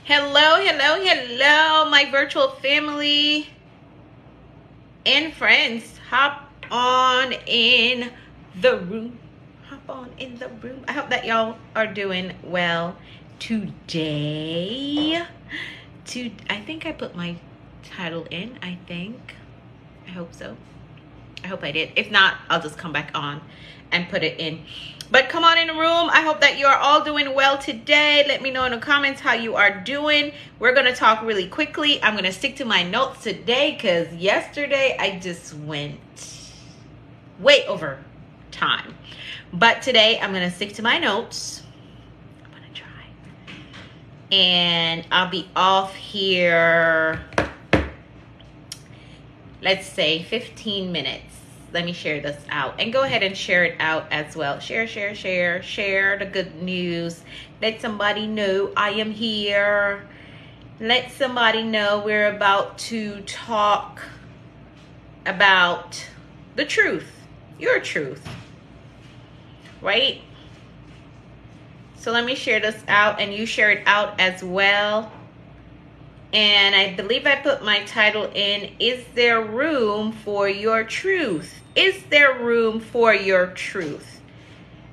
Hello, hello, hello, my virtual family and friends. Hop on in the room. Hop on in the room. I hope that y'all are doing well today. I think I put my title in, I hope so. I hope I did. If not, I'll just come back on and put it in. But come on in the room. I hope that you are all doing well today. Let me know in the comments how you are doing. We're going to talk really quickly. I'm going to stick to my notes today because yesterday I just went way over time. But today I'm going to stick to my notes. I'm going to try. And I'll be off here, let's say 15 minutes. Let me share this out and go ahead and share it out as well. Share the good news. Let somebody know I am here. Let somebody know we're about to talk about the truth, your truth, right? So let me share this out and you share it out as well. And I believe I put my title in, Is There Room for Your Truth? Is there room for your truth?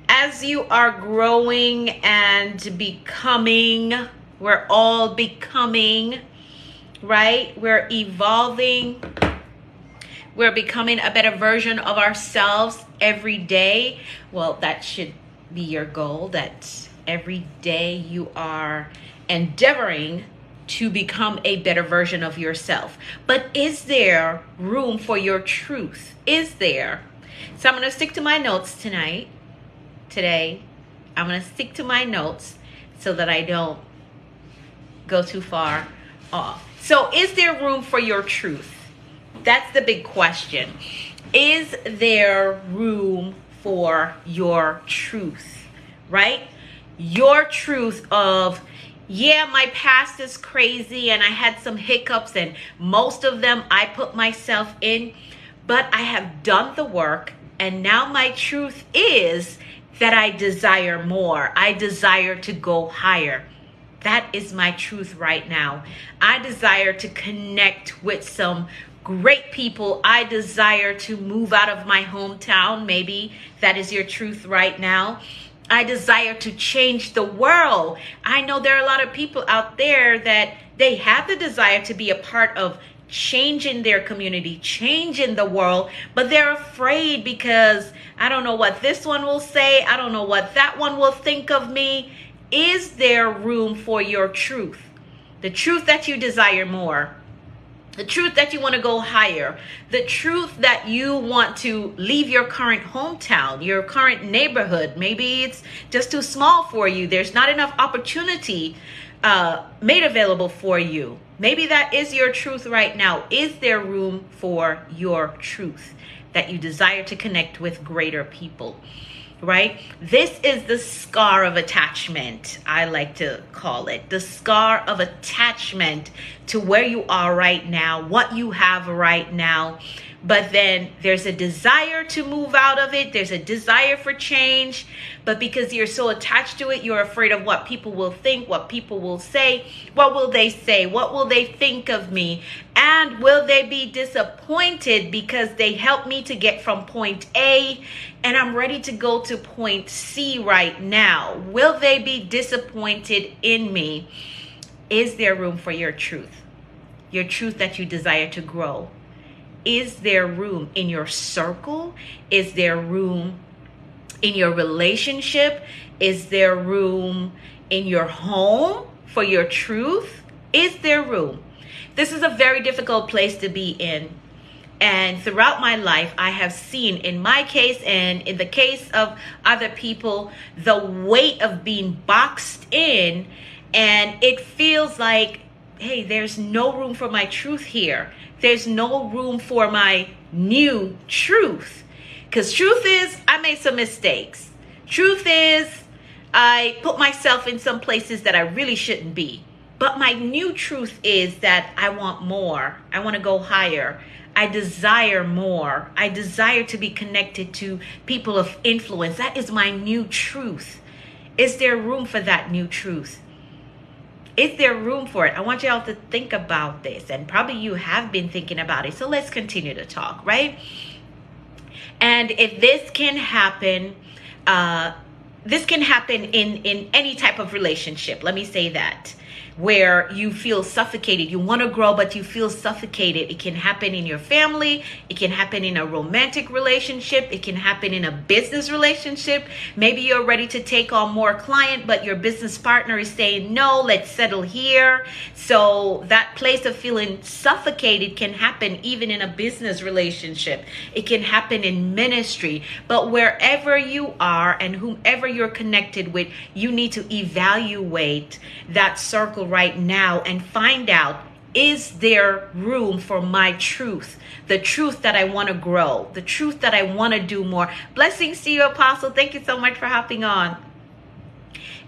As you are growing and becoming, we're all becoming, right? We're evolving. We're becoming a better version of ourselves every day. Well, that should be your goal, that every day you are endeavoring to become a better version of yourself. But is there room for your truth? Is there? So I'm going to stick to my notes today. I'm going to stick to my notes so that I don't go too far off. So is there room for your truth? That's the big question. Is there room for your truth, right? Your truth of, yeah, my past is crazy and I had some hiccups and most of them I put myself in, but I have done the work and now my truth is that I desire more. I desire to go higher. That is my truth right now. I desire to connect with some great people. I desire to move out of my hometown. Maybe that is your truth right now. I desire to change the world. I know there are a lot of people out there that they have the desire to be a part of changing their community, changing the world, but they're afraid because I don't know what this one will say. I don't know what that one will think of me. Is there room for your truth? The truth that you desire more. The truth that you want to go higher, the truth that you want to leave your current hometown, your current neighborhood. Maybe it's just too small for you. There's not enough opportunity made available for you. Maybe that is your truth right now. Is there room for your truth that you desire to connect with greater people? Right? This is the scar of attachment, I like to call it. The scar of attachment to where you are right now, what you have right now. But then there's a desire to move out of it. There's a desire for change. But because you're so attached to it, you're afraid of what people will think, what people will say. What will they say? What will they think of me? And will they be disappointed because they helped me to get from point A and I'm ready to go to point C right now? Will they be disappointed in me? Is there room for your truth? Your truth that you desire to grow? Is there room in your circle? Is there room in your relationship? Is there room in your home for your truth? Is there room? This is a very difficult place to be in. And throughout my life, I have seen, in my case and in the case of other people, the weight of being boxed in. And it feels like, hey, there's no room for my truth here. There's no room for my new truth. Because truth is, I made some mistakes. Truth is, I put myself in some places that I really shouldn't be. But my new truth is that I want more. I want to go higher. I desire more. I desire to be connected to people of influence. That is my new truth. Is there room for that new truth? Is there room for it? I want y'all to think about this, and probably you have been thinking about it. So let's continue to talk, right? And if this can happen, in any type of relationship. Let me say that. Where you feel suffocated, you want to grow, but you feel suffocated. It can happen in your family. It can happen in a romantic relationship. It can happen in a business relationship. Maybe you're ready to take on more client, but your business partner is saying, no, let's settle here. So that place of feeling suffocated can happen even in a business relationship. It can happen in ministry. But wherever you are and whomever you're connected with, you need to evaluate that circle right now and find out, is there room for my truth, the truth that I want to grow, the truth that I want to do more? Blessings to you, Apostle. Thank you so much for hopping on.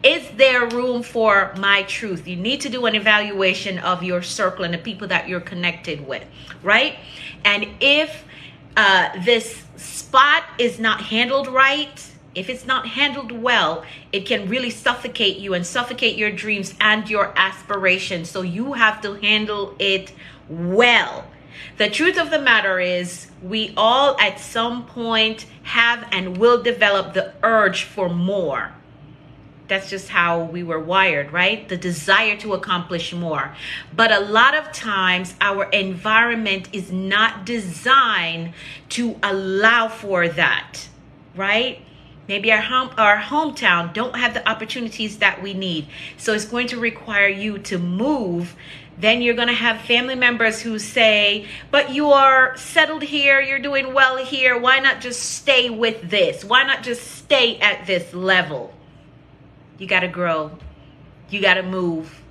Is there room for my truth? You need to do an evaluation of your circle and the people that you're connected with, right? And if this spot is not handled right, if it's not handled well, it can really suffocate you and suffocate your dreams and your aspirations. So you have to handle it well. The truth of the matter is, we all at some point have and will develop the urge for more. That's just how we were wired, right? The desire to accomplish more. But a lot of times our environment is not designed to allow for that, right? Maybe our hometown don't have the opportunities that we need. So it's going to require you to move. Then you're going to have family members who say, but you are settled here. You're doing well here. Why not just stay with this? Why not just stay at this level? You got to grow. You got to move.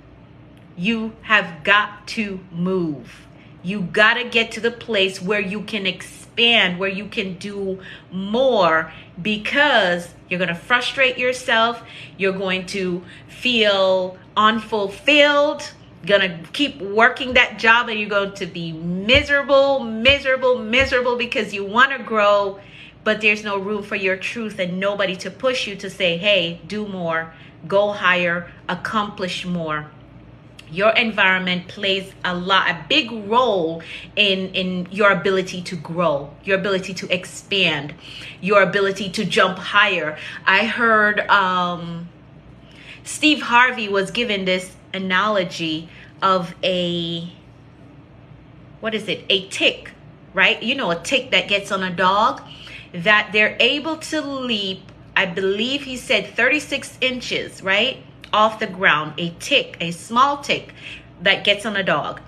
You have got to move. You got to get to the place where you can expand, where you can do more, because you're going to frustrate yourself. You're going to feel unfulfilled. You're going to keep working that job and you're going to be miserable because you want to grow, but there's no room for your truth and nobody to push you to say, hey, do more, go higher, accomplish more. Your environment plays a big role in your ability to grow, your ability to expand, your ability to jump higher. I heard Steve Harvey was given this analogy of a tick, right? You know, a tick that gets on a dog, that they're able to leap, I believe he said 36 inches, right? Off the ground. A tick, a small tick that gets on a dog,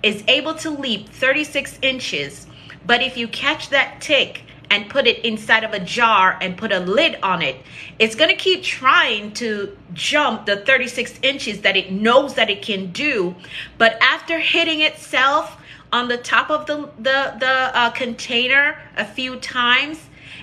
is able to leap 36 inches. But if you catch that tick and put it inside of a jar and put a lid on it, it's going to keep trying to jump the 36 inches that it knows that it can do. But after hitting itself on the top of the container a few times,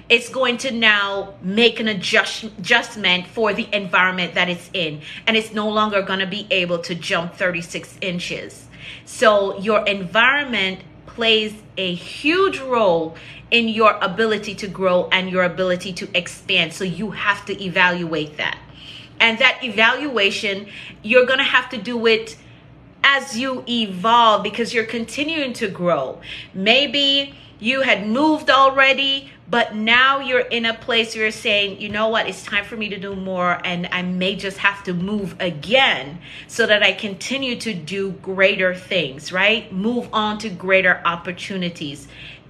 it's going to now make an adjustment for the environment that it's in. And it's no longer going to be able to jump 36 inches. So your environment plays a huge role in your ability to grow and your ability to expand. So you have to evaluate that. And that evaluation, you're going to have to do it as you evolve, because you're continuing to grow. Maybe you had moved already, but now you're in a place where you're saying, you know what, it's time for me to do more, and I may just have to move again so that I continue to do greater things, right? Move on to greater opportunities.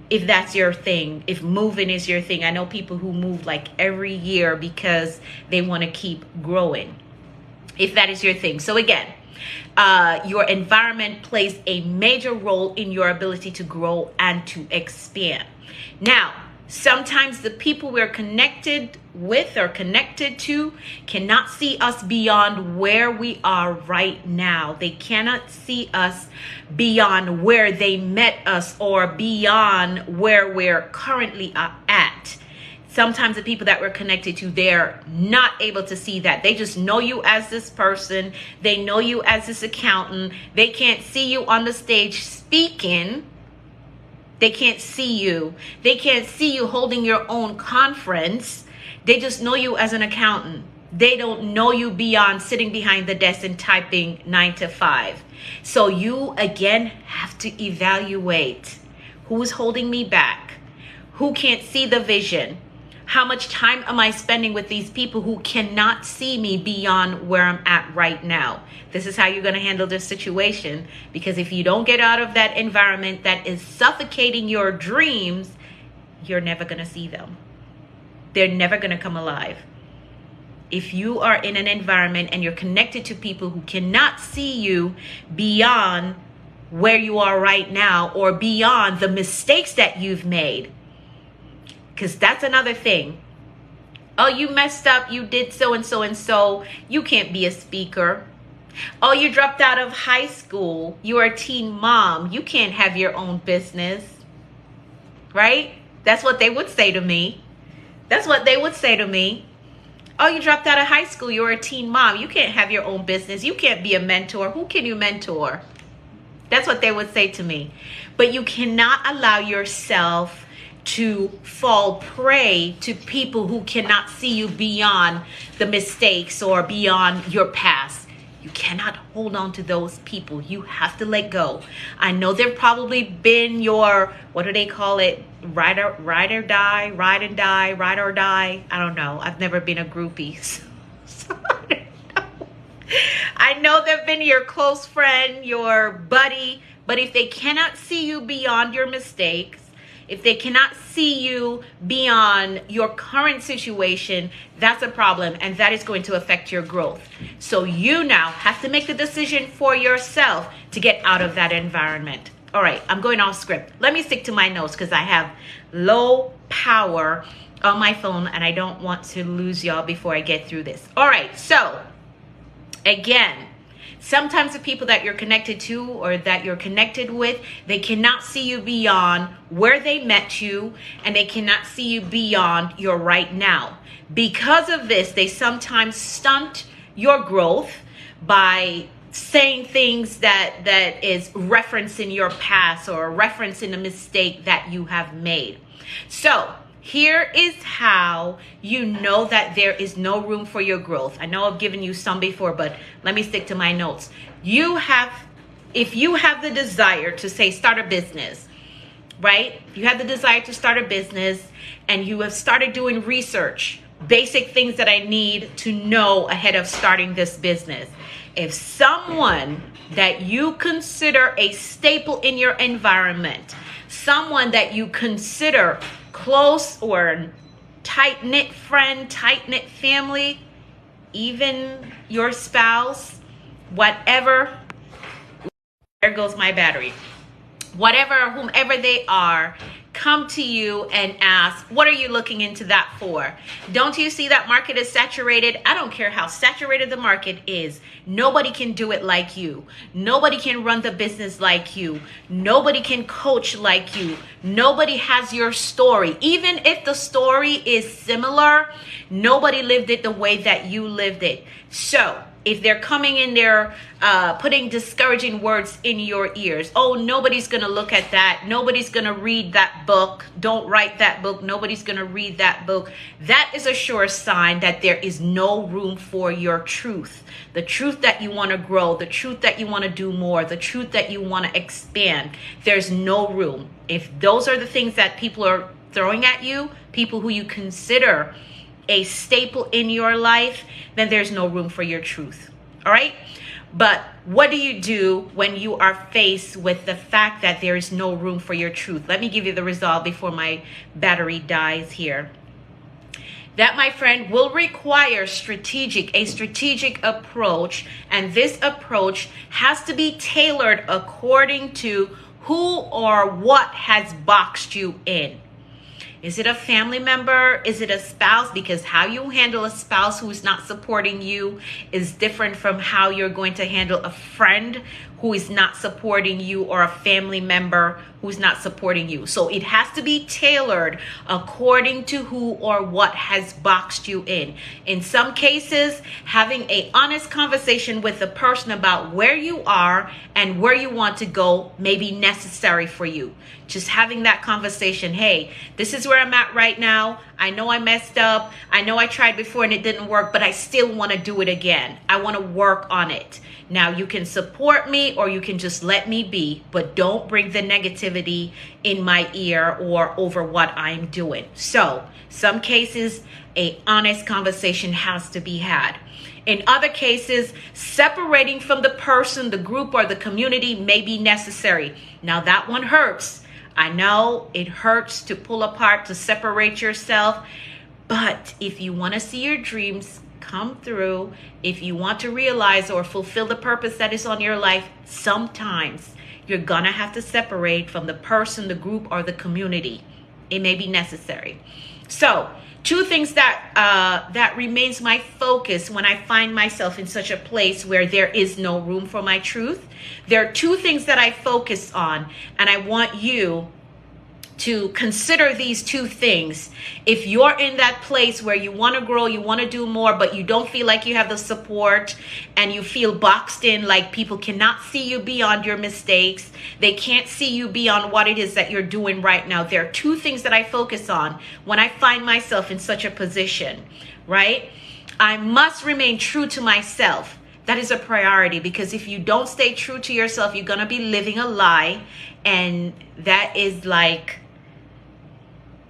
If that's your thing, if moving is your thing. I know people who move like every year because they want to keep growing. If that is your thing. So again, your environment plays a major role in your ability to grow and to expand. Now, sometimes the people we're connected with or connected to cannot see us beyond where we are right now. They cannot see us beyond where they met us or beyond where we're currently at. Sometimes the people that we're connected to, they're not able to see that. They just know you as this person. They know you as this accountant. They can't see you on the stage speaking. They can't see you. They can't see you holding your own conference. They just know you as an accountant. They don't know you beyond sitting behind the desk and typing 9 to 5. So you, again, have to evaluate who's holding me back, who can't see the vision. How much time am I spending with these people who cannot see me beyond where I'm at right now? This is how you're going to handle this situation, because if you don't get out of that environment that is suffocating your dreams, you're never going to see them. They're never going to come alive. If you are in an environment and you're connected to people who cannot see you beyond where you are right now or beyond the mistakes that you've made, because that's another thing. Oh, you messed up. You did so and so and so. You can't be a speaker. Oh, you dropped out of high school. You are a teen mom. You can't have your own business. Right? That's what they would say to me. That's what they would say to me. Oh, you dropped out of high school. You're a teen mom. You can't have your own business. You can't be a mentor. Who can you mentor? That's what they would say to me. But you cannot allow yourself to fall prey to people who cannot see you beyond the mistakes or beyond your past. You cannot hold on to those people. You have to let go. I know they've probably been your, what do they call it? Ride or die, ride and die, ride or die. I don't know. I've never been a groupie. So I don't know. I know they've been your close friend, your buddy, but if they cannot see you beyond your mistakes, if they cannot see you beyond your current situation, that's a problem, and that is going to affect your growth. So you now have to make the decision for yourself to get out of that environment. All right, I'm going off script. Let me stick to my notes because I have low power on my phone and I don't want to lose y'all before I get through this. All right, so again, sometimes the people that you're connected to or that you're connected with, they cannot see you beyond where they met you, and they cannot see you beyond your right now. Because of this, they sometimes stunt your growth by saying things that is referencing your past or referencing a mistake that you have made. So here is how you know that there is no room for your growth. I know I've given you some before, but let me stick to my notes. If you have the desire to say start a business, right? You have the desire to start a business and you have started doing research, basic things that I need to know ahead of starting this business. If someone that you consider a staple in your environment, someone that you consider close or tight-knit friend, tight-knit family, even your spouse, whatever, there goes my battery. Whatever, whomever they are, come to you and ask, what are you looking into that for? Don't you see that market is saturated? I don't care how saturated the market is. Nobody can do it like you. Nobody can run the business like you. Nobody can coach like you. Nobody has your story. Even if the story is similar, nobody lived it the way that you lived it. So if they're coming in there putting discouraging words in your ears, oh, nobody's going to look at that. Nobody's going to read that book. Don't write that book. Nobody's going to read that book. That is a sure sign that there is no room for your truth. The truth that you want to grow, the truth that you want to do more, the truth that you want to expand. There's no room. If those are the things that people are throwing at you, people who you consider a staple in your life, then there's no room for your truth. All right? But what do you do when you are faced with the fact that there is no room for your truth? Let me give you the result before my battery dies here. That, my friend, will require a strategic approach, and this approach has to be tailored according to who or what has boxed you in. Is it a family member? Is it a spouse? Because how you handle a spouse who is not supporting you is different from how you're going to handle a friend who is not supporting you or a family member who's not supporting you. So it has to be tailored according to who or what has boxed you in. In some cases, having an honest conversation with the person about where you are and where you want to go may be necessary for you. Just having that conversation. Hey, this is where I'm at right now. I know I messed up. I know I tried before and it didn't work, but I still want to do it again. I want to work on it. Now you can support me or you can just let me be, but don't bring the negativity in my ear or over what I'm doing. So some cases, a honest conversation has to be had. In other cases, separating from the person, the group, or the community may be necessary. Now that one hurts. I know it hurts to pull apart, to separate yourself. But if you want to see your dreams come through, if you want to realize or fulfill the purpose that is on your life, sometimes you're gonna have to separate from the person, the group, or the community. It may be necessary. So, two things that remains my focus when I find myself in such a place where there is no room for my truth. There are two things that I focus on, and I want you to consider these two things. If you're in that place where you want to grow, you want to do more, but you don't feel like you have the support and you feel boxed in, like people cannot see you beyond your mistakes. They can't see you beyond what it is that you're doing right now. There are two things that I focus on when I find myself in such a position, right? I must remain true to myself. That is a priority, because if you don't stay true to yourself, you're going to be living a lie, and that is like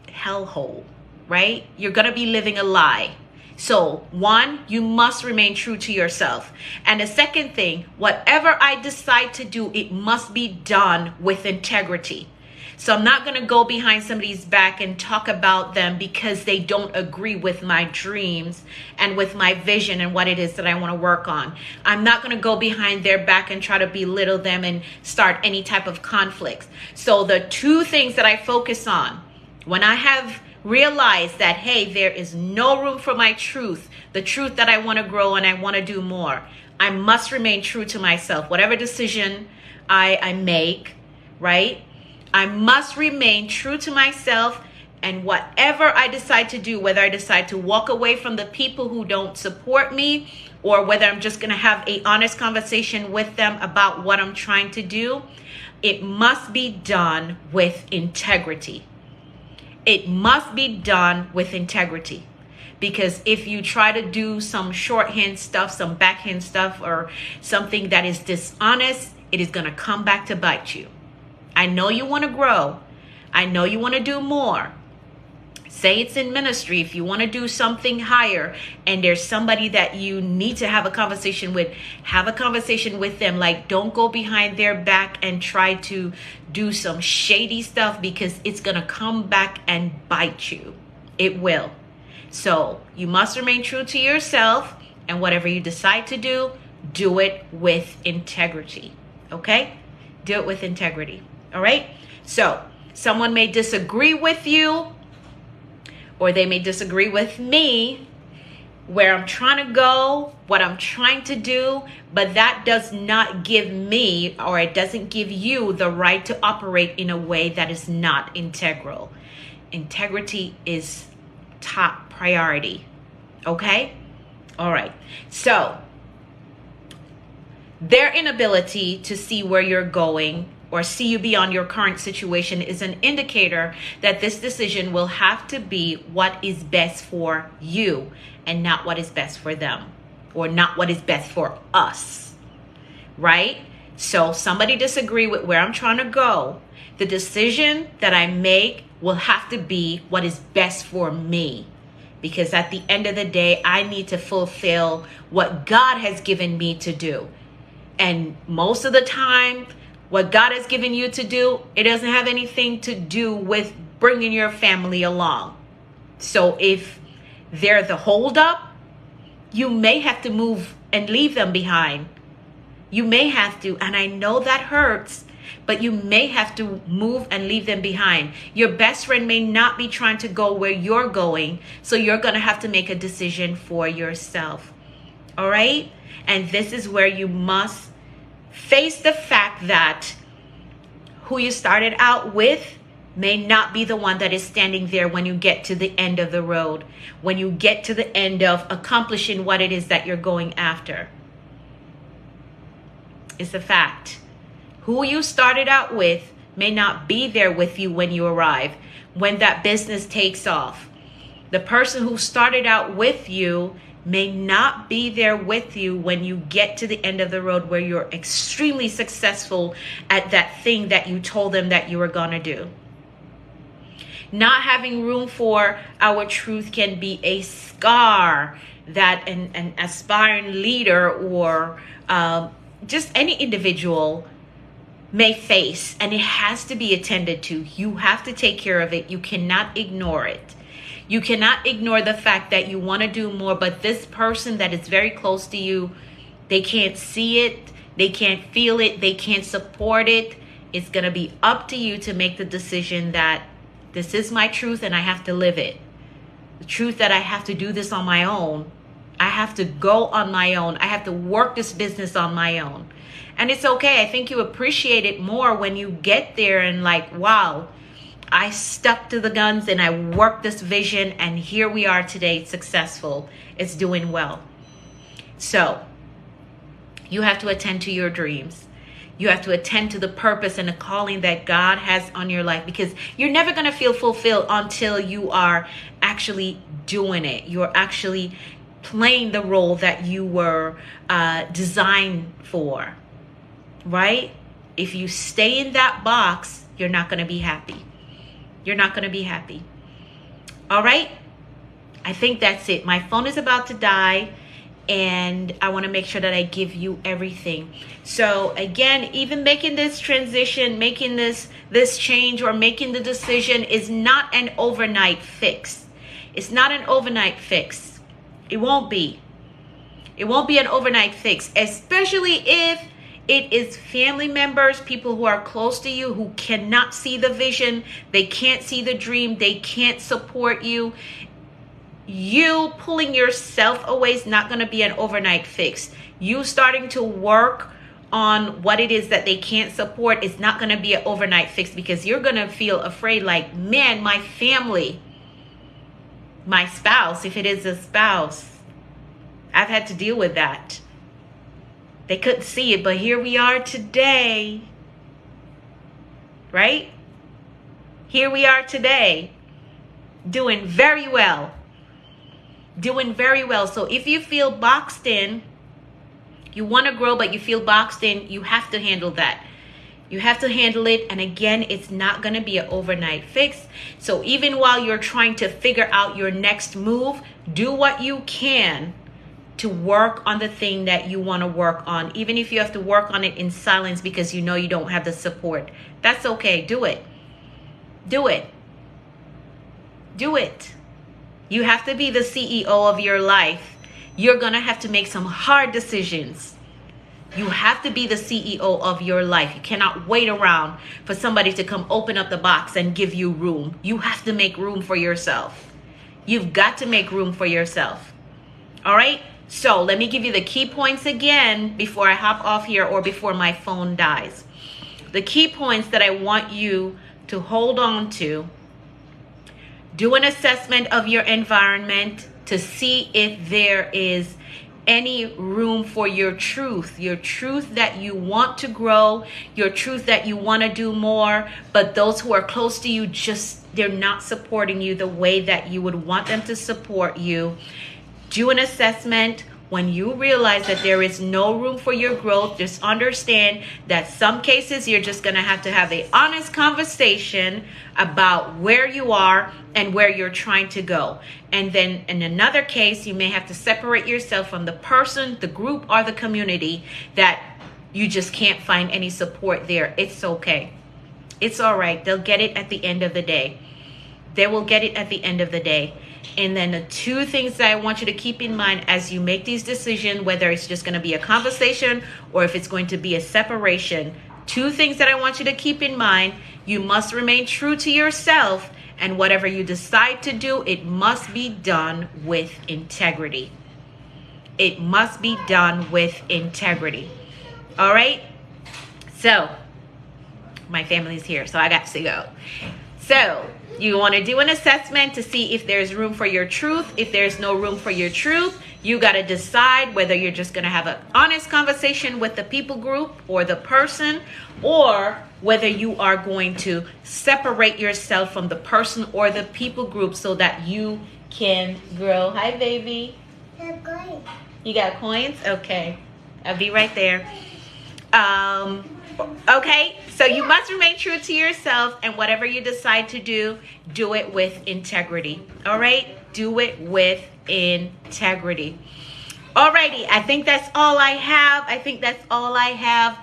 hellhole, right? You're going to be living a lie. So one, you must remain true to yourself. And the second thing, whatever I decide to do, it must be done with integrity. So I'm not going to go behind somebody's back and talk about them because they don't agree with my dreams and with my vision and what it is that I want to work on. I'm not going to go behind their back and try to belittle them and start any type of conflicts. So the two things that I focus on when I have realized that, hey, there is no room for my truth, the truth that I want to grow and I want to do more, I must remain true to myself. Whatever decision I make, right? I must remain true to myself, and whatever I decide to do, whether I decide to walk away from the people who don't support me, or whether I'm just going to have an honest conversation with them about what I'm trying to do, it must be done with integrity. It must be done with integrity. Because if you try to do some shorthand stuff, some backhand stuff, or something that is dishonest, it is going to come back to bite you. I know you want to grow. I know you want to do more. Say it's in ministry. If you want to do something higher and there's somebody that you need to have a conversation with, have a conversation with them. Like, don't go behind their back and try to do some shady stuff, because it's going to come back and bite you. It will. So you must remain true to yourself, and whatever you decide to do it with integrity. Okay? Do it with integrity. All right? So someone may disagree with you, or they may disagree with me, where I'm trying to go, what I'm trying to do, but that does not give me, or it doesn't give you, the right to operate in a way that is not integral. Integrity is top priority. Okay? All right. So their inability to see where you're going or see you beyond your current situation is an indicator that this decision will have to be what is best for you and not what is best for them, or not what is best for us, right? So somebody disagree with where I'm trying to go. The decision that I make will have to be what is best for me, because at the end of the day, I need to fulfill what God has given me to do. And most of the time, what God has given you to do, it doesn't have anything to do with bringing your family along. So if they're the holdup, you may have to move and leave them behind. You may have to, and I know that hurts, but you may have to move and leave them behind. Your best friend may not be trying to go where you're going, so you're going to have to make a decision for yourself. All right? And this is where you must face the fact that who you started out with may not be the one that is standing there when you get to the end of the road, when you get to the end of accomplishing what it is that you're going after. It's a fact. Who you started out with may not be there with you when you arrive, when that business takes off, The person who started out with you may not be there with you when you get to the end of the road where you're extremely successful at that thing that you told them that you were going to do. Not having room for our truth can be a scar that an aspiring leader or just any individual may face, and it has to be attended to. You have to take care of it. You cannot ignore it. You cannot ignore the fact that you want to do more, but this person that is very close to you, they can't see it, they can't feel it, they can't support it. It's going to be up to you to make the decision that this is my truth and I have to live it. The truth that I have to do this on my own. I have to go on my own. I have to work this business on my own. And it's okay. I think you appreciate it more when you get there and like, wow, I stuck to the guns and I worked this vision and here we are today, successful. It's doing well. So you have to attend to your dreams. You have to attend to the purpose and the calling that God has on your life, because you're never going to feel fulfilled until you are actually doing it. You're actually playing the role that you were designed for, right? If you stay in that box, you're not going to be happy. You're not going to be happy. All right? I think that's it. My phone is about to die, and I want to make sure that I give you everything. So again, even making this transition, making this change, or making the decision is not an overnight fix. It's not an overnight fix. It won't be. It won't be an overnight fix, especially if it is family members, people who are close to you, who cannot see the vision. They can't see the dream. They can't support you. You pulling yourself away is not going to be an overnight fix. You starting to work on what it is that they can't support is not going to be an overnight fix, because you're going to feel afraid like, man, my family, my spouse, if it is a spouse, I've had to deal with that. They couldn't see it, but here we are today, right? Here we are today, doing very well. Doing very well. So if you feel boxed in, you want to grow, but you feel boxed in, you have to handle that. You have to handle it. And again, it's not going to be an overnight fix. So even while you're trying to figure out your next move, do what you can to work on the thing that you want to work on. Even if you have to work on it in silence because you know you don't have the support. That's okay. Do it. Do it. Do it. You have to be the CEO of your life. You're going to have to make some hard decisions. You have to be the CEO of your life. You cannot wait around for somebody to come open up the box and give you room. You have to make room for yourself. You've got to make room for yourself. All right? So let me give you the key points again before I hop off here or before my phone dies. The key points that I want you to hold on to: do an assessment of your environment to see if there is any room for your truth that you want to grow, your truth that you want to do more, but those who are close to you, they're not supporting you the way that you would want them to support you. Do an assessment. When you realize that there is no room for your growth, just understand that some cases you're just going to have an honest conversation about where you are and where you're trying to go. And then in another case, you may have to separate yourself from the person, the group, or the community that you just can't find any support there. It's okay. It's all right. They'll get it at the end of the day. They will get it at the end of the day. And then the two things that I want you to keep in mind as you make these decisions, whether it's just going to be a conversation or if it's going to be a separation, two things that I want you to keep in mind: you must remain true to yourself, and whatever you decide to do, it must be done with integrity. It must be done with integrity. All right? So, my family's here, so I got to go. So, you want to do an assessment to see if there's room for your truth. If there's no room for your truth, you got to decide whether you're just going to have an honest conversation with the people group or the person, or whether you are going to separate yourself from the person or the people group so that you can grow. Hi, baby. You got coins? Okay. I'll be right there. Okay, so you must remain true to yourself, and whatever you decide to do it with integrity. All right? Do it with integrity. Alrighty, I think that's all I have.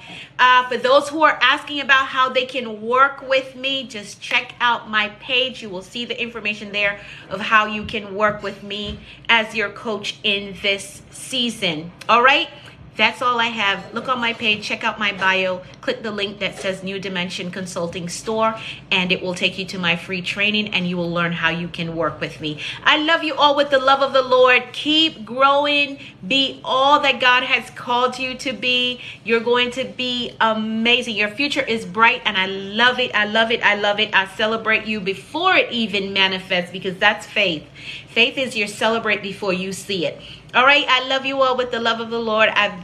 For those who are asking about how they can work with me, just check out my page. You will see the information there of how you can work with me as your coach in this season. All right? That's all I have. Look on my page, check out my bio, click the link that says New Dimension Consulting Store, and it will take you to my free training, and you will learn how you can work with me. I love you all with the love of the Lord. Keep growing. Be all that God has called you to be. You're going to be amazing. Your future is bright, and I love it. I love it. I love it. I celebrate you before it even manifests, because that's faith. Faith is you celebrate before you see it. All right. I love you all with the love of the Lord. I've got